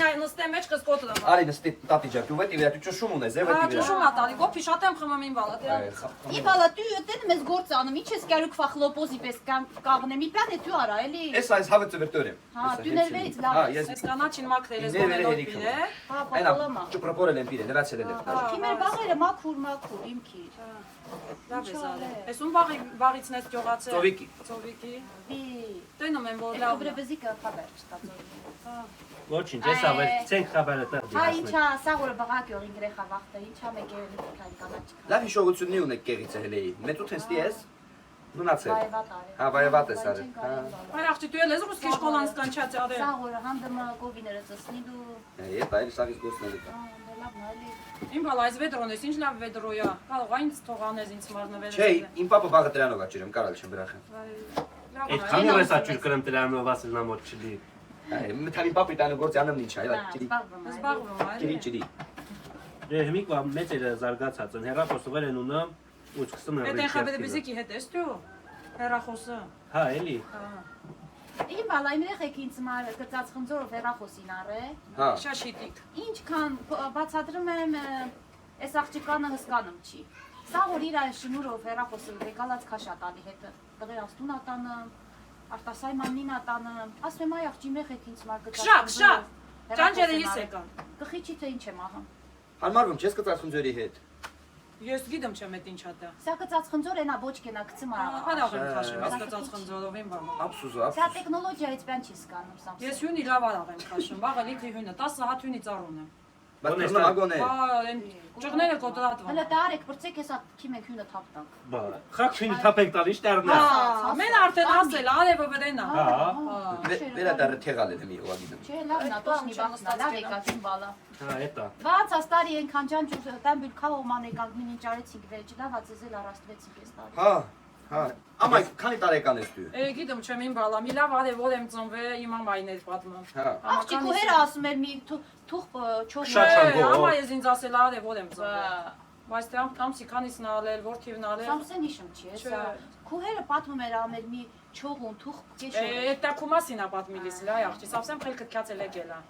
Մինայ նստեմ մեջ կսկոտը դամ։ Արի նստի տատի ջա, դու վետի վրա դու ճշում ունես, է վետի վրա։ Ճշում ատալի, գոփի շատ եմ խմում ին բալա։ Ի բալա դու դեն մեզ գործ անում, ինչ ես գալու քվախլոպոզի պես կաղնեմ, մի պլան է դու արա, էլի։ Էս այս հավը ծվերտորեմ։ Հա, դու ներվերից լավ ես։ Այս կանաչին մաքրել ես գոնելով պիրե։ Հա, Այնա պապոլոմա։ ճուպրապորել եմ պիրե, լրացել եմ։ Քիմեր բաղերը մաքուր, իմ քիչ։ Լավ է զարել։ Այս ում բաղիցնես ճողացել։ Ծովիկի։ Ծովիկի։ Բի։ Տենում եմ որ լավ։ Դու բզիկը խաբեր չտածորի։ Ոչինչ, ես ավեր ցենք խաբարը տեղ Հա, ինչա, սա որ բաղակ յորին գրեխա վախտը, ինչա մեկ է քան կանաչ։ Լավ հիշողություններ ունեք կեղիցը հելեի։ Մեծ ու տես նունացել։ Հա, վայևատ ես արել։ Հա։ Այ ախտի դու ես ռուսկի շկոլան սկանչած արել։ Սա որ հանդմը գովիները ծսնի դու։ Ետ այլ սաղից գործնել է։ Լավն էլի։ Իմ բալա այս վեդրոն ես, ինչ լավ վեդրո է։ Կարող է ինձ թողանես ինձ մարնվել։ Չէ, իմ պապը բաղը դրանով աճերեմ, կարալ չեմ բրախեմ։ Այդ քանի ես աճուր կրեմ դրանով ասել նա մոտ չլի։ Մթանի պապի տանը գործ անեմ ինչ, այլ ջրի։ Զբաղվում է։ Ջրի ջրի։ Դե հիմիկվա մեծ էր զարգացած են հերախոսով են ունեմ ու սկսում են Այդ խաբեդը բիզիկի հետ ես դու։ Հերախոսը։ Հա, էլի։ Իմ բալա իմ երեխեք ինձ մար գծած խնձորով հերախոսին արե։ Հա։ Շաշիտիկ։ Ինչքան բացատրում եմ այս աղջիկանը հսկանում չի։ Սա որ իր այս շնուրով հերախոսը եկալած քաշատալի հետ տղեր աստուն ատանը, արտասայմանին ատանը, ասում եմ այ աղջի երեխեք ինձ մար գծած։ Քշա։ Ճանջերը ես եկան։ Գխիչի թե ինչ եմ ահա։ Հարմարվում չես կծած խնձորի հետ։ Ես գիտեմ չեմ այդ ինչա դա։ Սա գծած խնձոր էնա ոչ կենա գցում արա։ Հադաղ եմ քաշում, ես կծած խնձորով եմ բան։ Ափսուս, Սա ափսուս։ տեխնոլոգիայից բան չի սկանում սա։ Ես հյունի լավ արաղ եմ քաշում, բաղը լիքը հյունը, 10 հատ հյունի ծառուն եմ։ Բայց ագոն է։ Հա, այն ճղները կոտրատվում։ Հələ տարեք բրցեք հեսա քիմ եք հյունը թափտանք։ Բա, խակ քինի թափեք տալ ինչ դառնա։ Հա, մեն արդեն ասել, արևը վրենա։ Հա, Վերա դառը թեղալ եմ իհա գիտեմ։ Չէ, լավն է, տոշնի բախնա, լավ եկած իմ բալա։ հա, էտա։ Ված աստարի ենքան ջանջուր տան բյուր քավոման եկանք մին ինչ արեցինք վեճ, լավ ածեզել առաստվեցինք այս տարի։ Հա, հա։ Ամայ քանի տարեկան ես դու։ Գիտեմ չեմ իմ բալա, մի լավ արևոտ եմ ծնվել, իմ ամային էր պատմում։ Հա։ Աղջիկու հերը ասում էր մի թուղ չող։ Շատ չանգով։ Ամա ես ինձ ասել արևոտ եմ ծնվել։ Բայց դե ամսի քանիսն ալել, որթիվն ալել։ Սամսեն հիշում չի, հեսա։ Քուհերը պատմում էր ամեր մի չողուն թուղ կեշող։ Դա քու մասին է պատմիլիս, լայ աղջի, սավսեմ խելքդ քյացել եկել է։